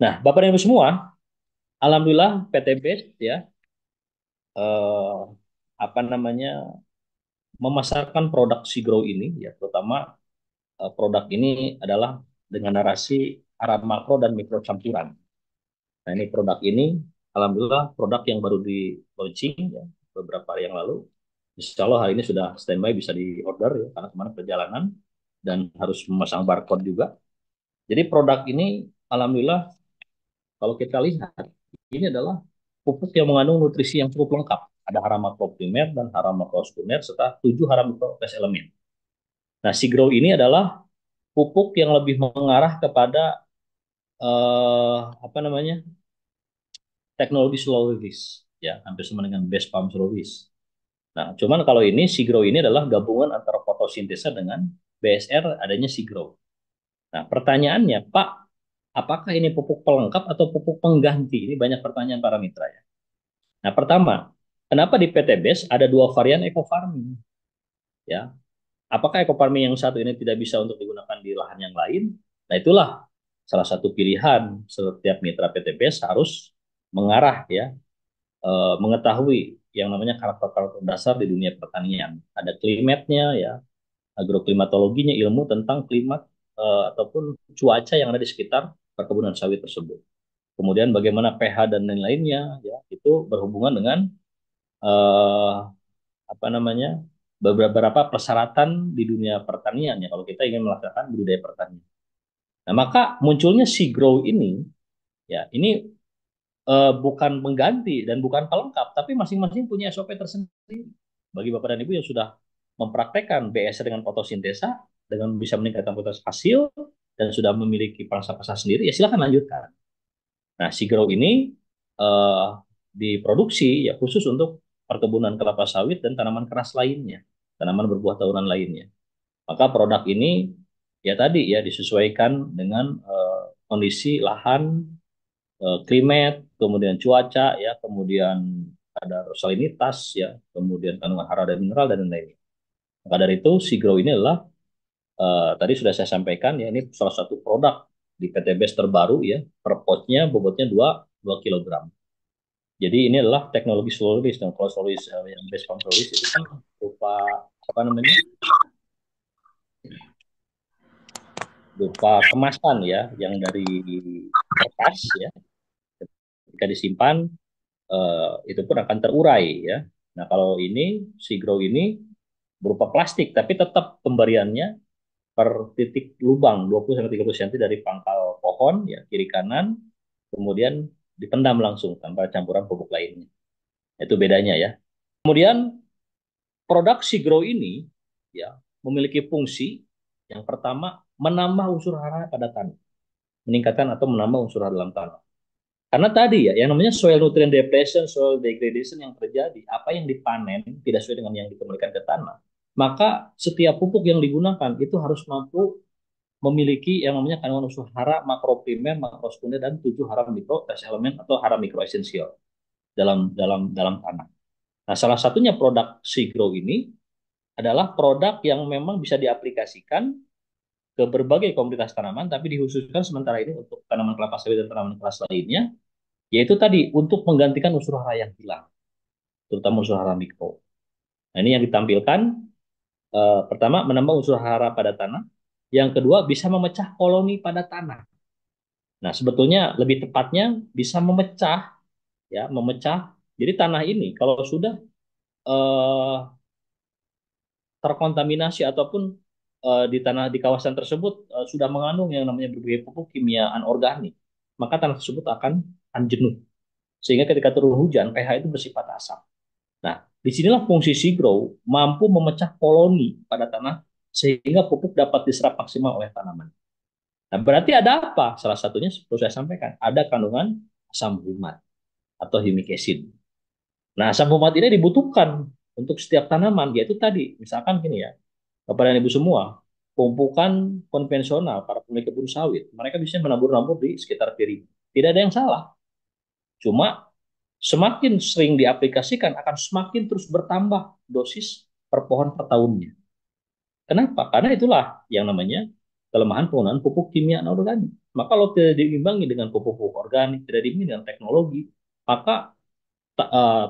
Nah, Bapak dan Ibu semua, alhamdulillah PTB ya eh, apa namanya memasarkan produk Sigro ini ya, terutama produk ini adalah dengan narasi arah makro dan mikro campuran. Nah, ini produk ini alhamdulillah produk yang baru di launching ya beberapa hari yang lalu. Insya Allah hari ini sudah standby bisa di order ya karena kemarin perjalanan dan harus memasang barcode juga. Jadi produk ini alhamdulillah kalau kita lihat ini adalah pupuk yang mengandung nutrisi yang cukup lengkap. Ada hara makro primer dan hara makro sekunder serta 7 hara mikro tes elemen. Nah, Sigro ini adalah pupuk yang lebih mengarah kepada apa namanya teknologi slow release, ya hampir sama dengan base pump slow release. Nah, cuman kalau ini Sigro ini adalah gabungan antara fotosintesa dengan BSR adanya Sigro. Nah, pertanyaannya, Pak, apakah ini pupuk pelengkap atau pupuk pengganti? Ini banyak pertanyaan para mitra ya. Nah, pertama, kenapa di PT BES ada dua varian eco farming? Ya, apakah eco farming yang satu ini tidak bisa untuk digunakan di lahan yang lain? Nah, itulah salah satu pilihan setiap mitra PT BES harus mengarah ya, mengetahui yang namanya karakter-karakter dasar di dunia pertanian. Ada klimatnya ya, agroklimatologinya, ilmu tentang klimat ataupun cuaca yang ada di sekitar perkebunan sawit tersebut. Kemudian bagaimana pH dan lain-lainnya ya, itu berhubungan dengan eh, apa namanya beberapa persyaratan di dunia pertanian ya kalau kita ingin melakukan budidaya pertanian. Nah, maka munculnya si grow ini ya ini bukan mengganti dan bukan pelengkap tapi masing-masing punya SOP tersendiri. Bagi Bapak dan Ibu yang sudah mempraktekkan BS dengan fotosintesa dengan bisa meningkatkan kualitas hasil dan sudah memiliki pangsa pasar sendiri ya silakan lanjutkan. Nah, si grow ini eh, diproduksi ya khusus untuk perkebunan kelapa sawit dan tanaman keras lainnya, tanaman berbuah tahunan lainnya. Maka produk ini ya tadi ya disesuaikan dengan kondisi lahan, klimat, kemudian cuaca ya, kemudian ada salinitas ya, kemudian kandungan hara dan mineral dan lain-lain. Maka dari itu si grow ini adalah tadi sudah saya sampaikan ya ini salah satu produk di PTBS terbaru ya, per potnya bobotnya 2 kilogram. Jadi ini adalah teknologi sololis dan kalau sololis yang base pump sololis itu kan berupa apa namanya berupa kemasan ya yang dari kertas ya ketika disimpan itu pun akan terurai ya. Nah kalau ini si grow ini berupa plastik tapi tetap pemberiannya per titik lubang 20 sampai 30 cm dari pangkal pohon ya kiri kanan kemudian dipendam langsung tanpa campuran pupuk lainnya. Itu bedanya ya. Kemudian produk si grow ini ya memiliki fungsi yang pertama menambah unsur hara pada tanah, meningkatkan atau menambah unsur hara dalam tanah. Karena tadi ya yang namanya soil nutrient depletion, soil degradation yang terjadi, apa yang dipanen tidak sesuai dengan yang dikembalikan ke tanah, maka setiap pupuk yang digunakan itu harus mampu memiliki yang namanya kandungan unsur hara makro primer, makro sekunder dan 7 hara mikro trace elemen atau hara mikro esensial dalam tanah. Nah, salah satunya produk Sigro ini adalah produk yang memang bisa diaplikasikan ke berbagai komoditas tanaman, tapi dikhususkan sementara ini untuk tanaman kelapa sawit dan tanaman keras lainnya, yaitu tadi untuk menggantikan unsur hara yang hilang, terutama unsur hara mikro. Nah, ini yang ditampilkan, pertama menambah unsur hara pada tanah, yang kedua bisa memecah koloni pada tanah. Nah, sebetulnya lebih tepatnya bisa memecah, ya, memecah. Jadi tanah ini kalau sudah eh, terkontaminasi ataupun di tanah di kawasan tersebut sudah mengandung yang namanya berbagai pupuk kimia anorganik, maka tanah tersebut akan jenuh. Sehingga ketika turun hujan, pH itu bersifat asam. Nah, disinilah fungsi Sigro mampu memecah koloni pada tanah sehingga pupuk dapat diserap maksimal oleh tanaman. Nah, berarti ada apa? Salah satunya seperti saya sampaikan, ada kandungan asam humat atau humic acid. Nah, asam humat ini dibutuhkan untuk setiap tanaman, yaitu tadi, misalkan gini ya, Bapak dan Ibu semua, pemupukan konvensional para pemilik kebun sawit, mereka bisa menabur-nabur di sekitar piring. Tidak ada yang salah. Cuma semakin sering diaplikasikan akan semakin terus bertambah dosis per pohon per tahunnya. Kenapa? Karena itulah yang namanya kelemahan penggunaan pupuk kimia anorganik. Maka kalau tidak diimbangi dengan pupuk-pupuk organik, tidak diimbangi dengan teknologi, maka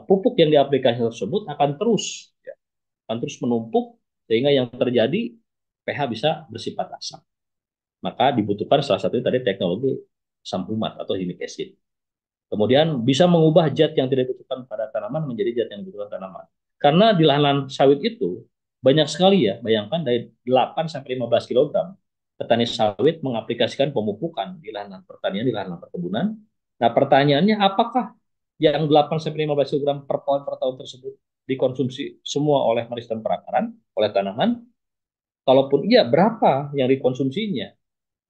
pupuk yang diaplikasi tersebut akan terus ya, akan terus menumpuk sehingga yang terjadi pH bisa bersifat asam. Maka dibutuhkan salah satunya tadi teknologi asam humat atau humic acid. Kemudian bisa mengubah zat yang tidak dibutuhkan pada tanaman menjadi zat yang dibutuhkan tanaman. Karena di lahan sawit itu banyak sekali ya, bayangkan dari 8 sampai 15 kilogram petani sawit mengaplikasikan pemupukan di lahan pertanian, di lahan perkebunan. Nah, pertanyaannya apakah yang 8 sampai 15 kilogram per pohon per tahun tersebut dikonsumsi semua oleh meristem perakaran, oleh tanaman? Kalaupun iya, berapa yang dikonsumsinya?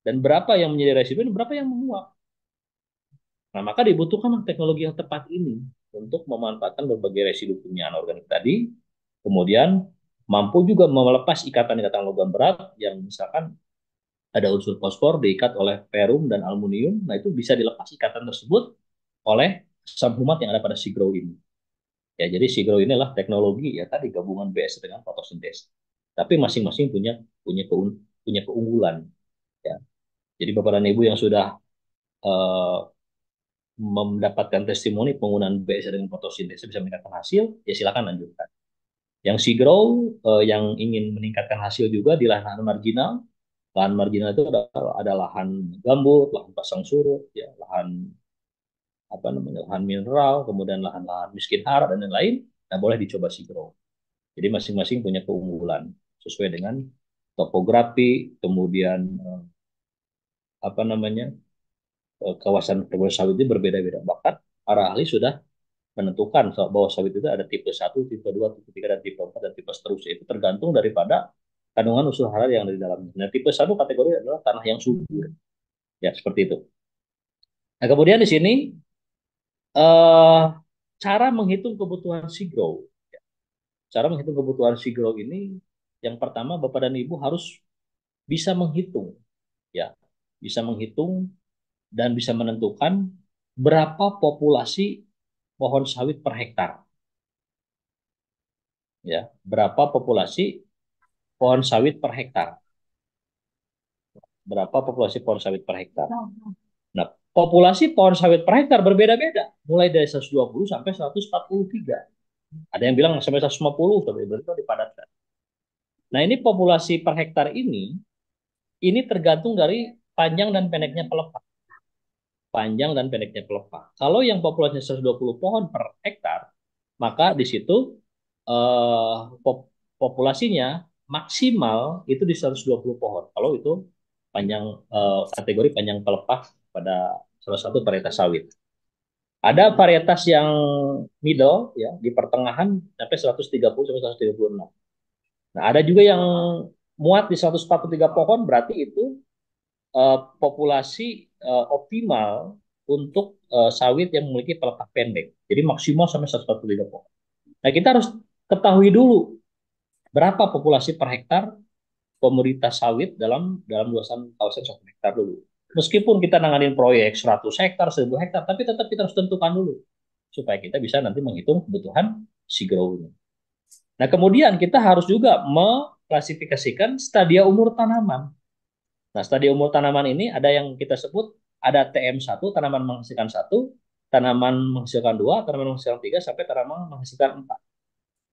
Dan berapa yang menjadi residu dan berapa yang menguap? Nah, maka dibutuhkan teknologi yang tepat ini untuk memanfaatkan berbagai residu kimia anorganik tadi, kemudian mampu juga melepas ikatan-ikatan logam berat yang misalkan ada unsur fosfor diikat oleh perum dan aluminium, nah itu bisa dilepas ikatan tersebut oleh asam humat yang ada pada SIGRO ini. Ya, jadi SIGRO inilah teknologi ya tadi gabungan BS dengan fotosintesis. Tapi masing-masing punya punya punya keunggulan ya. Jadi Bapak dan Ibu yang sudah eh, mendapatkan testimoni penggunaan BSR dengan fotosintesis bisa meningkatkan hasil, ya silakan lanjutkan. Yang si grow yang ingin meningkatkan hasil juga di lahan marginal. Lahan marginal itu ada lahan gambut, lahan pasang surut, ya, lahan apa namanya, lahan mineral, kemudian lahan-lahan miskin hara dan lain-lain. Nah, boleh dicoba si grow. Jadi masing-masing punya keunggulan sesuai dengan topografi, kemudian apa namanya kawasan perkebunan sawit ini berbeda-beda. Bahkan para ahli sudah menentukan bahwa sawit itu ada tipe 1, tipe 2, tipe 3, dan tipe 4, dan tipe seterusnya. Itu tergantung daripada kandungan unsur hara yang ada di dalamnya. Nah, tipe 1 kategori adalah tanah yang subur. Ya, seperti itu. Nah, kemudian di sini eh, cara menghitung kebutuhan SIGRO. Cara menghitung kebutuhan SIGRO ini yang pertama Bapak dan Ibu harus bisa menghitung ya, bisa menghitung dan bisa menentukan berapa populasi pohon sawit per hektar ya, berapa populasi pohon sawit per hektar. Berapa populasi pohon sawit per hektar. Nah, populasi pohon sawit per hektar berbeda-beda, mulai dari 120 sampai 143. Ada yang bilang sampai 150, sampai berarti dipadatkan. Nah, ini populasi per hektar ini tergantung dari panjang dan pendeknya pelepah. Panjang dan pendeknya pelepah. Kalau yang populasinya 120 pohon per hektar, maka di situ populasinya maksimal itu di 120 pohon. Kalau itu panjang kategori panjang pelepah pada salah satu varietas sawit. Ada varietas yang middle ya di pertengahan sampai 130 sampai 136. Nah, ada juga yang muat di 143 pohon berarti itu populasi optimal untuk sawit yang memiliki pelepah pendek. Jadi maksimal sampai 143 pohon. Nah, kita harus ketahui dulu berapa populasi per hektar komoditas sawit dalam dalam luasan kawasan 1 hektar dulu. Meskipun kita nanganin proyek 100 hektar, 1000 hektar, tapi tetap kita harus tentukan dulu supaya kita bisa nanti menghitung kebutuhan si grow-nya. Nah, kemudian kita harus juga mengklasifikasikan stadia umur tanaman. Nah, stadia umur tanaman ini ada yang kita sebut ada TM1, tanaman menghasilkan 1, tanaman menghasilkan 2, tanaman menghasilkan 3, sampai tanaman menghasilkan 4.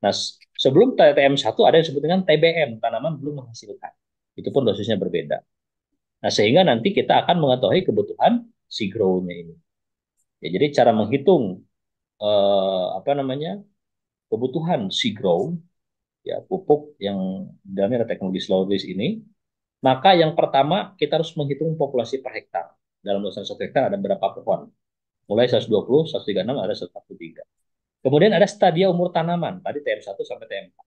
Nah, sebelum TM1 ada yang disebut dengan TBM, tanaman belum menghasilkan. Itu pun dosisnya berbeda. Nah, sehingga nanti kita akan mengetahui kebutuhan si grow-nya ini. Ya, jadi cara menghitung apa namanya kebutuhan si grow ya pupuk yang dalamnya ada teknologi slow release ini, maka yang pertama kita harus menghitung populasi per hektar. Dalam luasan 1 hektar ada berapa pohon? Mulai 120, 136, ada 143. Kemudian ada stadia umur tanaman, tadi TM1 sampai TM4.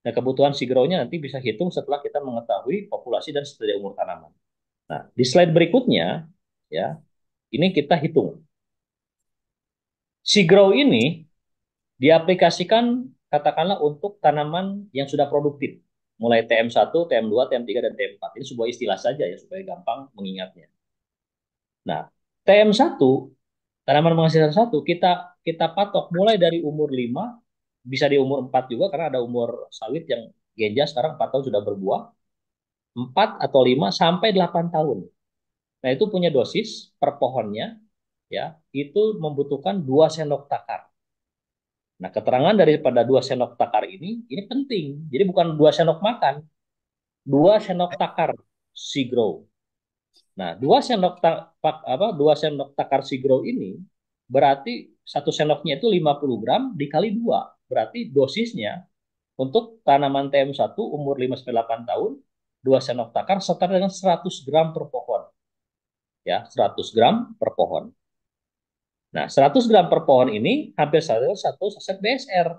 Nah, kebutuhan si grow-nya nanti bisa hitung setelah kita mengetahui populasi dan stadia umur tanaman. Nah, di slide berikutnya, ya, ini kita hitung. Si grow ini diaplikasikan katakanlah untuk tanaman yang sudah produktif. Mulai TM1, TM2, TM3, dan TM4. Ini sebuah istilah saja ya, supaya gampang mengingatnya. Nah, TM1, tanaman menghasilkan 1, kita kita patok mulai dari umur 5, bisa di umur 4 juga, karena ada umur sawit yang genja sekarang 4 tahun sudah berbuah. 4 atau 5 sampai 8 tahun. Nah, itu punya dosis per pohonnya ya, itu membutuhkan 2 sendok takar. Nah, keterangan daripada 2 sendok takar ini penting. Jadi bukan 2 sendok makan, 2 sendok takar Sigro. Nah, 2 sendok apa 2 sendok takar Sigro ini berarti satu sendoknya itu 50 gram dikali 2. Berarti dosisnya untuk tanaman TM1 umur 5 sampai 8 tahun 2 sendok takar setara dengan 100 gram per pohon. Ya, 100 gram per pohon. Nah, 100 gram per pohon ini hampir satu saset BSR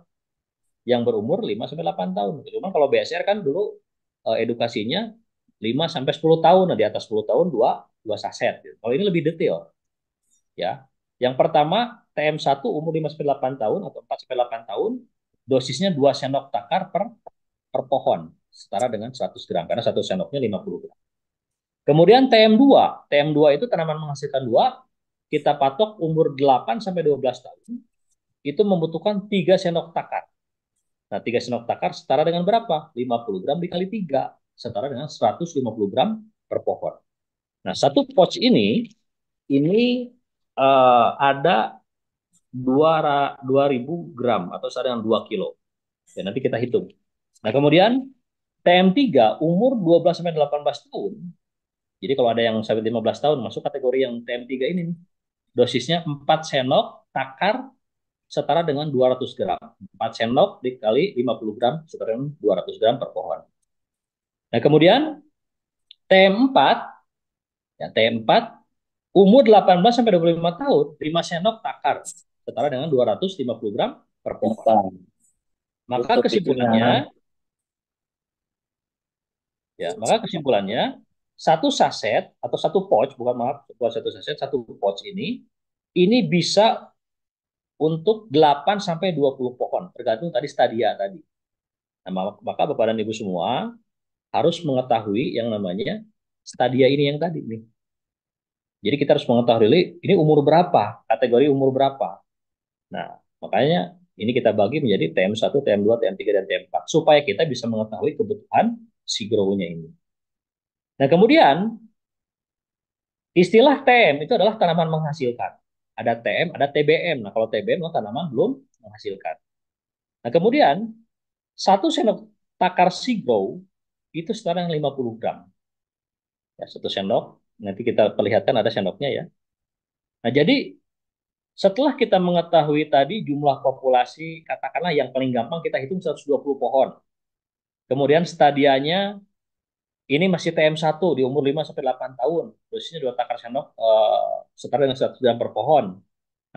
yang berumur 5 sampai 8 tahun. Cuma kalau BSR kan dulu edukasinya 5 sampai 10 tahun, nah di atas 10 tahun dua saset gitu. Kalau ini lebih detail ya. Yang pertama TM1 umur 5 sampai 8 tahun atau 4 sampai 8 tahun, dosisnya 2 sendok takar per pohon, setara dengan 100 gram karena satu sendoknya 50 gram. Kemudian TM2 itu tanaman menghasilkan 2, kita patok umur 8 sampai 12 tahun, itu membutuhkan 3 sendok takar. Nah, 3 sendok takar setara dengan berapa? 50 gram dikali 3, setara dengan 150 gram per pohon. Nah, satu pouch ini ada 2000 gram atau setara dengan 2 kilo. Ya, nanti kita hitung. Nah, kemudian TM3 umur 12 sampai 18 tahun. Jadi kalau ada yang sampai 15 tahun masuk kategori yang TM3 ini. Dosisnya 4 sendok takar setara dengan 200 gram. 4 sendok dikali 50 gram setara dengan 200 gram per pohon. Nah, kemudian T4 ya T4 umur 18 sampai 25 tahun, 5 sendok takar setara dengan 250 gram per pohon. Maka kesimpulannya satu saset atau satu pouch, bukan maaf, bukan satu saset, satu pouch ini bisa untuk 8 sampai 20 pohon, tergantung tadi stadia tadi. Nah, maka Bapak dan Ibu semua harus mengetahui yang namanya stadia ini yang tadi nih. Jadi kita harus mengetahui ini umur berapa, kategori umur berapa. Nah, makanya ini kita bagi menjadi TM1, TM2, TM3, dan TM4 supaya kita bisa mengetahui kebutuhan si grow-nya ini. Nah, kemudian istilah TM itu adalah tanaman menghasilkan. Ada TM, ada TBM. Nah, kalau TBM adalah tanaman belum menghasilkan. Nah, kemudian satu sendok takar si grow itu setara dengan 50 gram. Ya, satu sendok. Nanti kita perlihatkan ada sendoknya ya. Nah, jadi setelah kita mengetahui tadi jumlah populasi, katakanlah yang paling gampang kita hitung 120 pohon. Kemudian stadianya ini masih TM1 di umur 5 sampai 8 tahun. Dosisnya 2 takar sendok setara dengan 100 gram per pohon.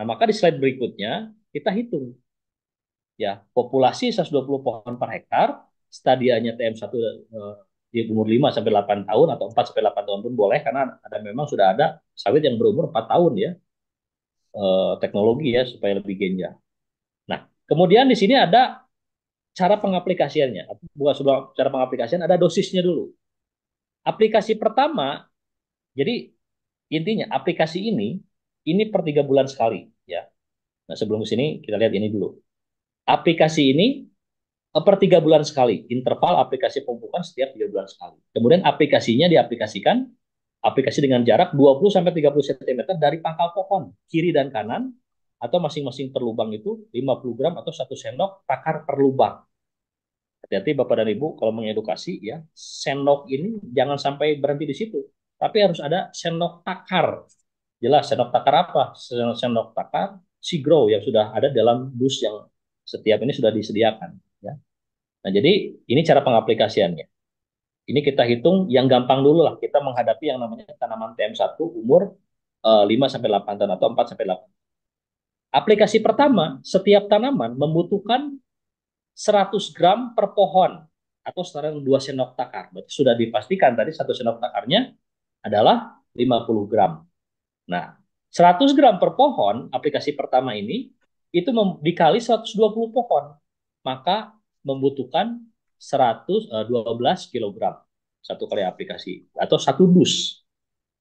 Nah, maka di slide berikutnya kita hitung ya populasi 120 pohon per hektar, stadianya TM1 di umur 5 sampai 8 tahun atau 4 sampai 8 tahun pun boleh karena ada memang sudah ada sawit yang berumur 4 tahun ya. Teknologi ya supaya lebih genjang. Nah, kemudian di sini ada cara pengaplikasiannya. Bukan sebuah cara pengaplikasian, ada dosisnya dulu. Aplikasi pertama, jadi intinya aplikasi ini per 3 bulan sekali ya. Nah, sebelum ke sini kita lihat ini dulu. Aplikasi ini per 3 bulan sekali, interval aplikasi pemupukan setiap 3 bulan sekali. Kemudian aplikasinya diaplikasikan aplikasi dengan jarak 20 sampai 30 cm dari pangkal pohon, kiri dan kanan, atau masing-masing per lubang itu 50 gram atau 1 sendok takar per lubang. Hati-hati Bapak dan Ibu kalau mengedukasi ya, sendok ini jangan sampai berhenti di situ, tapi harus ada sendok takar. Jelas sendok takar apa? Sendok takar Sigro yang sudah ada dalam dus yang setiap ini sudah disediakan. Ya. Nah, jadi ini cara pengaplikasiannya. Ini kita hitung yang gampang dulu lah. Kita menghadapi yang namanya tanaman TM1 umur 5 sampai 8 tahun atau 4 sampai 8. Aplikasi pertama, setiap tanaman membutuhkan 100 gram per pohon atau setara dengan 2 sendok takar. Berarti sudah dipastikan tadi satu sendok takarnya adalah 50 gram. Nah, 100 gram per pohon aplikasi pertama ini itu dikali 120 pohon. Maka membutuhkan 12 kilogram satu kali aplikasi atau satu dus.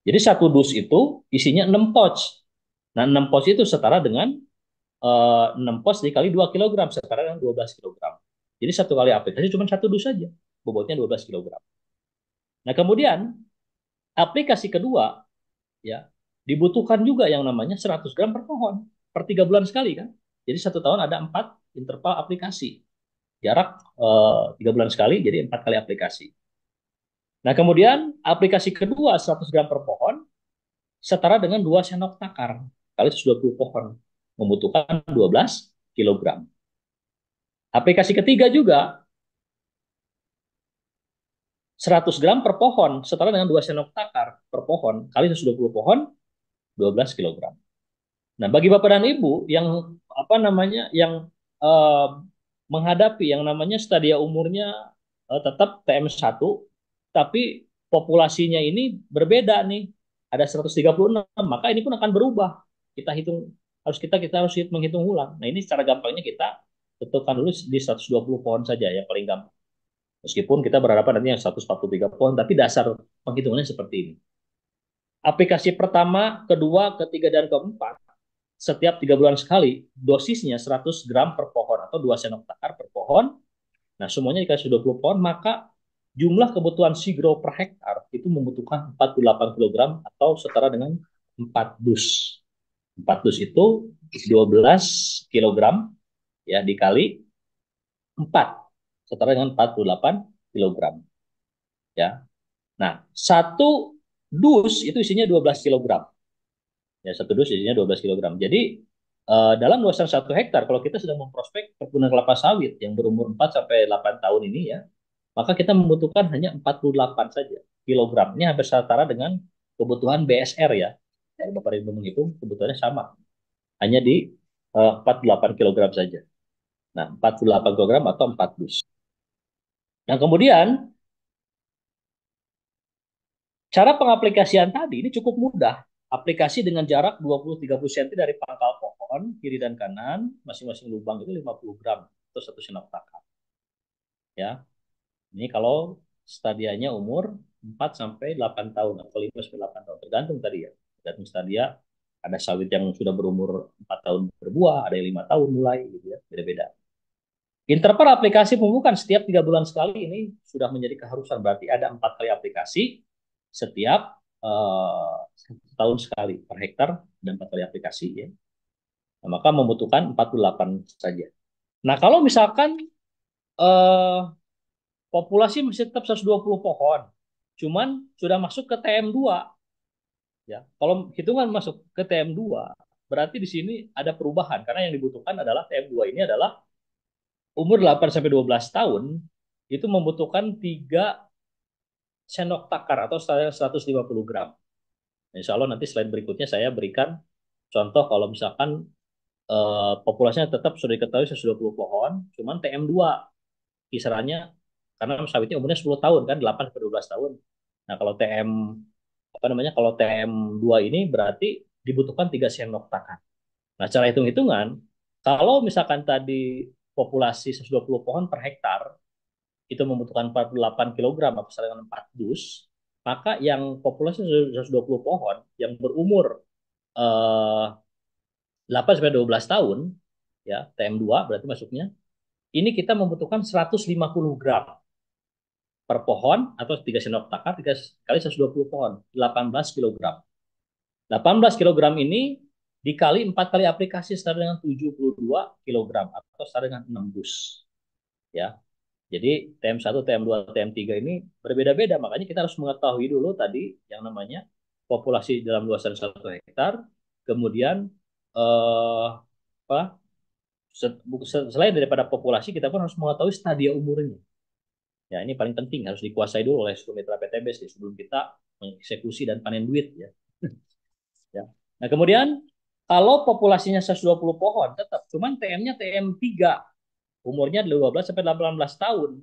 Jadi satu dus itu isinya 6 pouch. Nah, 6 pouch itu setara dengan 6 pouch dikali 2 kilogram setara dengan 12 kilogram. Jadi satu kali aplikasi cuma satu dus saja. Bobotnya 12 kilogram. Nah, kemudian aplikasi kedua ya dibutuhkan juga yang namanya 100 gram per pohon per 3 bulan sekali kan. Jadi 1 tahun ada 4 interval aplikasi. Jarak 3 bulan sekali, jadi 4 kali aplikasi. Nah, kemudian aplikasi kedua 100 gram per pohon setara dengan 2 sendok takar kali 120 pohon. Membutuhkan 12 kilogram. Aplikasi ketiga juga 100 gram per pohon setara dengan 2 sendok takar per pohon kali 120 pohon 12 kilogram. Nah, bagi Bapak dan Ibu yang apa namanya yang eh, menghadapi yang namanya stadia umurnya tetap TM1 tapi populasinya ini berbeda nih. Ada 136, maka ini pun akan berubah. Kita hitung kita harus menghitung ulang. Nah, ini secara gampangnya kita tentukan dulu di 120 pohon saja yang paling gampang. Meskipun kita berhadapan nanti yang 143 pohon, tapi dasar penghitungannya seperti ini. Aplikasi pertama, kedua, ketiga, dan keempat setiap 3 bulan sekali, dosisnya 100 gram per pohon atau 2 sendok takar per pohon. Nah, semuanya dikasih 20 pohon, maka jumlah kebutuhan sigro per hektar itu membutuhkan 48 kilogram atau setara dengan 4 dus. 4 dus itu 12 kilogram ya dikali 4 setara dengan 48 kilogram ya. Nah, satu dus itu isinya 12 kilogram. Ya, satu dus isinya 12 kilogram. Jadi dalam luasan 1 hektar kalau kita sedang memprospek perkebunan kelapa sawit yang berumur 4 sampai 8 tahun ini ya, maka kita membutuhkan hanya 48 saja kilogram. Ini hampir setara dengan kebutuhan BSR ya. Kalau Bapak Ibu menghitung kebutuhannya sama. Hanya di 48 kilogram saja. Nah, 48 kilogram atau 4 dus. Nah, kemudian cara pengaplikasian tadi ini cukup mudah. Aplikasi dengan jarak 20-30 cm dari pangkal pohon, kiri dan kanan, masing-masing lubang itu 50 gram atau 1 sendok takar. Ya, ini kalau stadianya umur 4 sampai 8 tahun atau 5 sampai 8 tahun, tergantung tadi ya. Tergantung stadia. Ada sawit yang sudah berumur 4 tahun berbuah, ada yang 5 tahun mulai gitu ya, beda-beda. Interval aplikasi pemupukan setiap 3 bulan sekali ini sudah menjadi keharusan. Berarti ada 4 kali aplikasi setiap tahun sekali per hektar dan 4 kali aplikasi ya. Nah, maka membutuhkan 48 saja. Nah, kalau misalkan eh, populasi masih tetap 120 pohon, cuman sudah masuk ke TM2 ya. Kalau hitungan masuk ke TM2 berarti di sini ada perubahan karena yang dibutuhkan adalah TM2 ini adalah umur 8 sampai 12 tahun itu membutuhkan 3 sendok takar atau 150 gram. Insya Allah nanti slide berikutnya saya berikan contoh kalau misalkan populasinya tetap sudah diketahui 120 pohon, cuman TM2 kisarannya karena sawitnya umurnya 10 tahun kan 8 sampai 12 tahun. Nah, kalau kalau TM2 ini berarti dibutuhkan 3 sendok takar. Nah, cara hitung-hitungan kalau misalkan tadi populasi 120 pohon per hektar itu membutuhkan 48 kilogram atau setara dengan 4 dus, maka yang populasi 120 pohon yang berumur 8 sampai 12 tahun ya, TM2 berarti masuknya, ini kita membutuhkan 150 gram per pohon atau 3 sendok takar 3 kali 120 pohon, 18 kilogram. 18 kilogram ini dikali 4 kali aplikasi setara dengan 72 kilogram atau setara dengan 6 dus. Ya. Jadi TM1, TM2, TM3 ini berbeda-beda. Makanya kita harus mengetahui dulu tadi yang namanya populasi dalam luasan 1 hektar. Kemudian apa? Selain daripada populasi, kita pun harus mengetahui stadia umurnya. Ya, ini paling penting harus dikuasai dulu oleh seluruh mitra PTBS sebelum kita mengeksekusi dan panen duit ya. Ya. Nah, kemudian kalau populasinya 120 pohon tetap cuman TM-nya TM3 umurnya 12 sampai 18 tahun.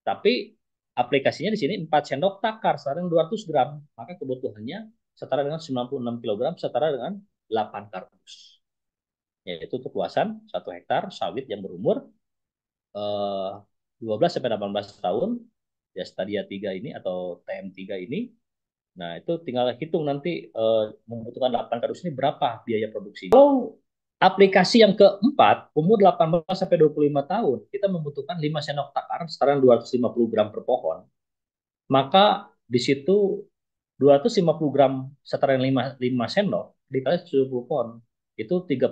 Tapi aplikasinya di sini 4 sendok takar setara dengan 200 gram. Maka kebutuhannya setara dengan 96 kilogram setara dengan 8 kardus. Yaitu untuk luasan 1 hektar sawit yang berumur 12 sampai 18 tahun ya stadia 3 ini atau TM3 ini. Nah, itu tinggal hitung nanti membutuhkan 8 kardus ini berapa biaya produksi. Kalau aplikasi yang keempat, umur 18 sampai 25 tahun, kita membutuhkan 5 sendok takar setara 250 gram per pohon. Maka di situ 250 gram setara 5 sendok dikali 70 pohon itu 30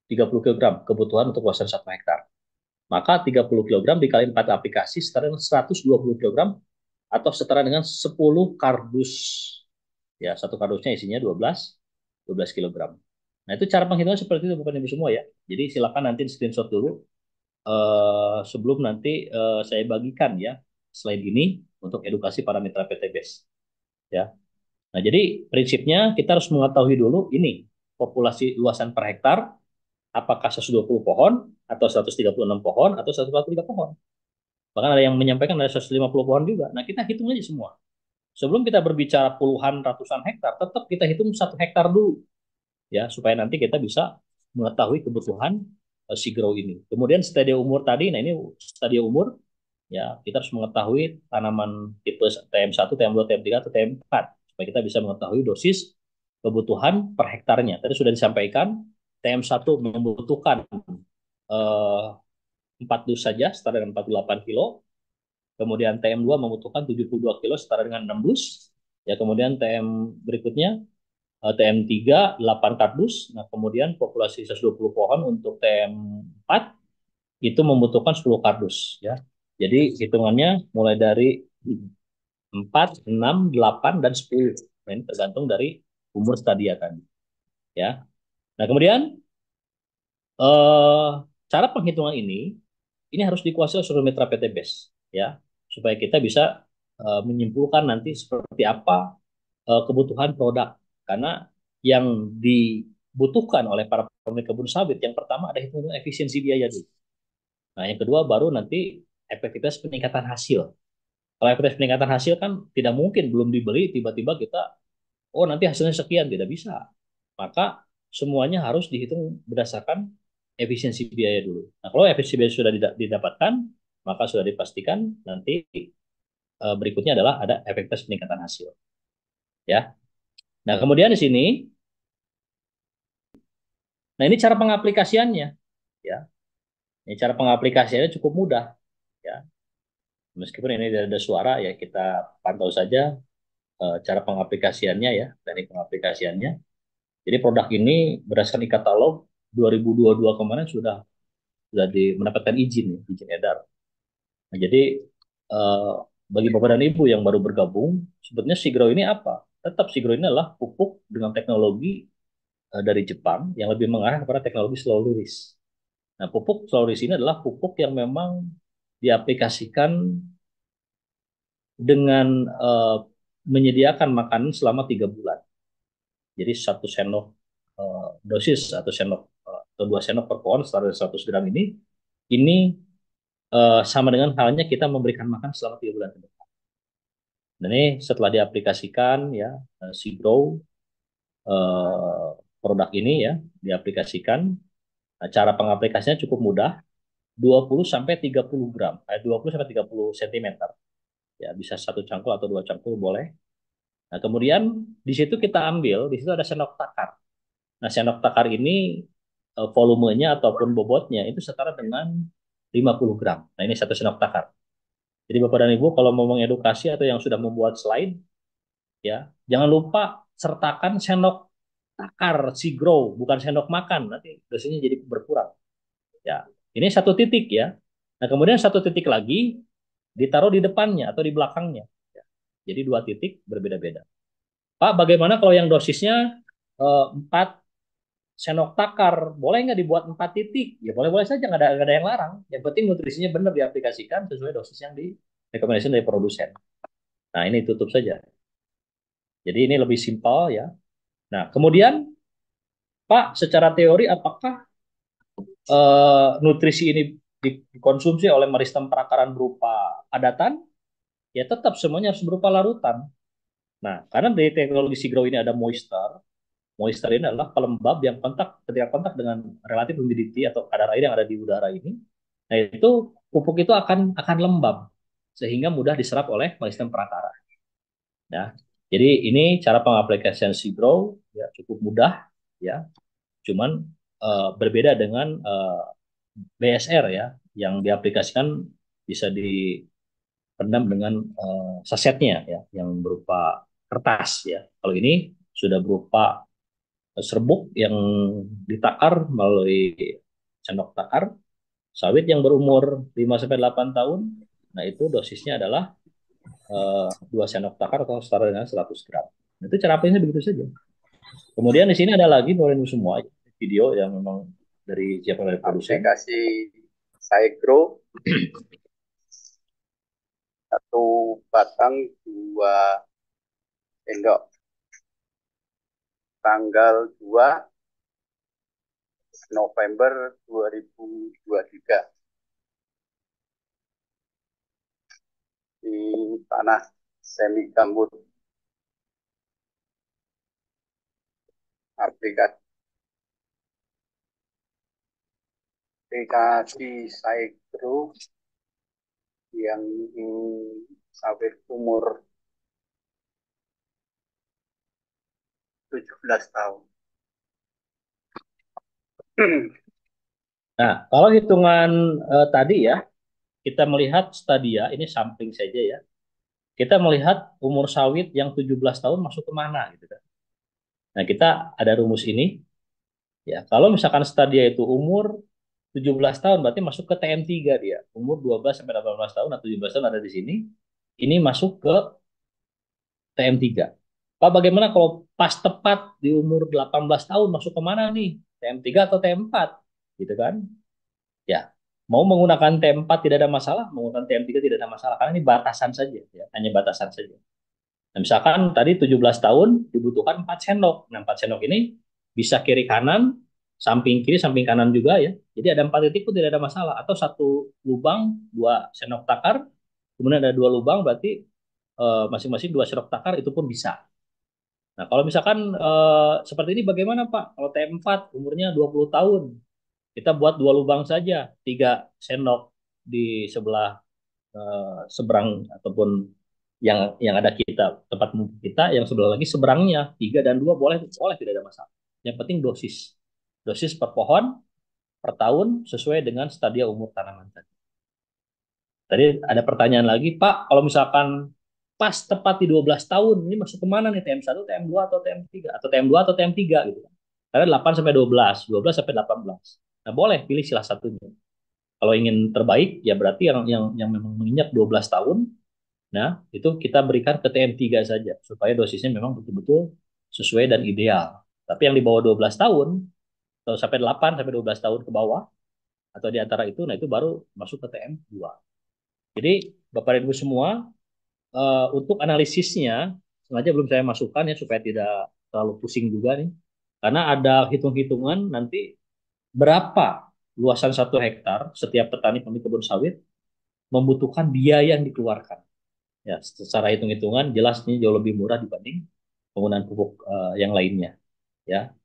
kilogram kebutuhan untuk luasan 1 hektar. Maka 30 kilogram dikali 4 aplikasi setara dengan 120 kilogram atau setara dengan 10 kardus. Ya, satu kardusnya isinya 12 kilogram. Nah, itu cara penghitungan seperti itu Bapak Ibu semua ya. Jadi silakan nanti screenshot dulu sebelum nanti saya bagikan ya slide ini untuk edukasi para mitra PTBES ya. Nah, jadi prinsipnya kita harus mengetahui dulu ini populasi luasan per hektar apakah 120 pohon atau 136 pohon atau 143 pohon. Bahkan ada yang menyampaikan ada 150 pohon juga. Nah, kita hitung aja semua. Sebelum kita berbicara puluhan ratusan hektar, tetap kita hitung 1 hektar dulu ya supaya nanti kita bisa mengetahui kebutuhan si grow ini. Kemudian stadium umur tadi, nah ini stadium umur ya kita harus mengetahui tanaman tipe TM1, TM2, TM3 atau TM4 supaya kita bisa mengetahui dosis kebutuhan per hektarnya. Tadi sudah disampaikan TM1 membutuhkan 4 dus saja setara dengan 48 kilo. Kemudian TM2 membutuhkan 72 kilo setara dengan 6 dus. Ya, kemudian TM berikutnya TM3 8 kardus. Nah, kemudian populasi 120 pohon untuk TM4 itu membutuhkan 10 kardus ya. Jadi hitungannya mulai dari 4, 6, 8 dan 10. Nah, ini tergantung dari umur stadia tadi ya. Nah, kemudian eh, cara penghitungan ini harus dikuasai oleh seluruh mitra PTBES ya, supaya kita bisa menyimpulkan nanti seperti apa kebutuhan produk. Karena yang dibutuhkan oleh para pemilik kebun sawit yang pertama ada hitungan efisiensi biaya dulu. Nah, yang kedua baru nanti efektivitas peningkatan hasil. Kalau efektivitas peningkatan hasil kan tidak mungkin belum dibeli tiba-tiba kita oh nanti hasilnya sekian, tidak bisa. Maka semuanya harus dihitung berdasarkan efisiensi biaya dulu. Nah, kalau efisiensi biaya sudah didapatkan, maka sudah dipastikan nanti berikutnya adalah ada efektivitas peningkatan hasil. Ya. Nah, kemudian di sini, nah ini cara pengaplikasiannya. Ya, ini cara pengaplikasiannya cukup mudah. Ya, meskipun ini tidak ada suara, ya kita pantau saja cara pengaplikasiannya ya, teknik pengaplikasiannya. Jadi produk ini berdasarkan e-katalog 2022 kemarin sudah mendapatkan izin, ya, izin edar. Nah, jadi eh, bagi Bapak dan Ibu yang baru bergabung, sebetulnya Sigro ini apa? Tetap Sigro ini adalah pupuk dengan teknologi dari Jepang yang lebih mengarah kepada teknologi slow release. Nah, pupuk slow release ini adalah pupuk yang memang diaplikasikan dengan menyediakan makanan selama 3 bulan. Jadi satu sendok dosis atau sendok atau 2 sendok per pohon setara 100 gram ini sama dengan halnya kita memberikan makan selama 3 bulan ke depan. Dan ini setelah diaplikasikan ya si Grow produk ini ya diaplikasikan. Nah, cara pengaplikasinya cukup mudah, 20 sampai 30 gram, 20 sampai 30 cm. Ya, bisa satu cangkul atau 2 cangkul boleh. Nah, kemudian di situ kita ambil, di situ ada sendok takar. Nah, sendok takar ini volumenya ataupun bobotnya itu setara dengan 50 gram. Nah, ini satu sendok takar. Jadi Bapak dan Ibu kalau mau mengedukasi atau yang sudah membuat slide, ya jangan lupa sertakan sendok takar si grow, bukan sendok makan. Nanti dosisnya jadi berkurang. Ya, ini satu titik ya. Nah, kemudian satu titik lagi ditaruh di depannya atau di belakangnya. Ya. Jadi 2 titik berbeda-beda. Pak, bagaimana kalau yang dosisnya 4 sendok takar? Boleh nggak dibuat 4 titik? Ya boleh-boleh saja, nggak ada yang larang. Yang penting nutrisinya benar diaplikasikan sesuai dosis yang direkomendasi dari produsen. Nah, ini tutup saja. Jadi ini lebih simpel ya. Nah, kemudian Pak, secara teori apakah nutrisi ini dikonsumsi oleh meristem perakaran berupa adatan? Ya tetap semuanya harus berupa larutan. Nah, karena dari teknologi Sigro ini ada moisture. Moisture ini adalah pelembab yang ketika kontak dengan relatif humidity atau kadar air yang ada di udara ini. Nah, itu pupuk itu akan lembab sehingga mudah diserap oleh meristem perakara. Ya. Jadi ini cara pengaplikasian Sigro ya cukup mudah ya. Cuman berbeda dengan BSR ya yang diaplikasikan bisa rendam dengan sasetnya ya, yang berupa kertas ya. Kalau ini sudah berupa serbuk yang ditakar melalui sendok takar, sawit yang berumur 5 sampai 8 tahun. Nah, itu dosisnya adalah 2 sendok takar atau setara dengan 100 gram. Nah, itu cara aplikasinya begitu saja. Kemudian di sini ada lagi Bapak semua video yang memang dari siapa dari produsen. Aplikasi Saigro, satu batang 2 sendok, tanggal 2 November 2023 di tanah semi gambut. Aplikasi Saigro yang sawit umur 17 tahun. Nah, kalau hitungan tadi ya, kita melihat stadia, ini sampling saja ya. Kita melihat umur sawit yang 17 tahun masuk ke mana gitu kan. Nah, kita ada rumus ini ya. Kalau misalkan stadia itu umur 17 tahun berarti masuk ke TM3 dia. Umur 12 sampai 18 tahun atau 17 tahun ada di sini. Ini masuk ke TM3. Pak, bagaimana kalau pas tepat di umur 18 tahun masuk ke mana nih? TM3 atau TM4? Gitu kan? Ya, mau menggunakan T4 tidak ada masalah, menggunakan TM3 tidak ada masalah karena ini batasan saja ya, hanya batasan saja. Nah, misalkan tadi 17 tahun dibutuhkan 4 sendok. Nah, 4 sendok ini bisa kiri kanan, samping kiri, samping kanan juga ya. Jadi ada 4 titik pun tidak ada masalah. Atau satu lubang, 2 sendok takar, kemudian ada 2 lubang berarti masing-masing 2 sendok takar itu pun bisa. Nah, kalau misalkan seperti ini bagaimana Pak? Kalau T4 umurnya 20 tahun, kita buat 2 lubang saja, 3 sendok di sebelah seberang ataupun yang ada kita tempat mumpuk kita, yang sebelah lagi seberangnya 3 dan 2 boleh boleh tidak ada masalah. Yang penting dosis per pohon per tahun sesuai dengan stadia umur tanaman tadi. Tadi ada pertanyaan lagi, Pak, kalau misalkan pas tepat di 12 tahun, ini masuk kemana nih? TM1, TM2, atau TM3? Atau TM2 atau TM3 gitu kan. Karena 8 sampai 12 sampai 18. Nah, boleh pilih salah satunya. Kalau ingin terbaik, ya berarti yang memang menginjak 12 tahun, nah itu kita berikan ke TM3 saja, supaya dosisnya memang betul-betul sesuai dan ideal. Tapi yang di bawah 12 tahun, atau sampai 8 sampai 12 tahun ke bawah, atau di antara itu, nah itu baru masuk ke TM2. Jadi, Bapak Ibu semua, untuk analisisnya sengaja belum saya masukkan ya supaya tidak terlalu pusing juga nih. Karena ada hitung-hitungan nanti berapa luasan 1 hektar setiap petani pemilik kebun sawit membutuhkan biaya yang dikeluarkan. Ya, secara hitung-hitungan jelas ini jauh lebih murah dibanding penggunaan pupuk yang lainnya. Ya,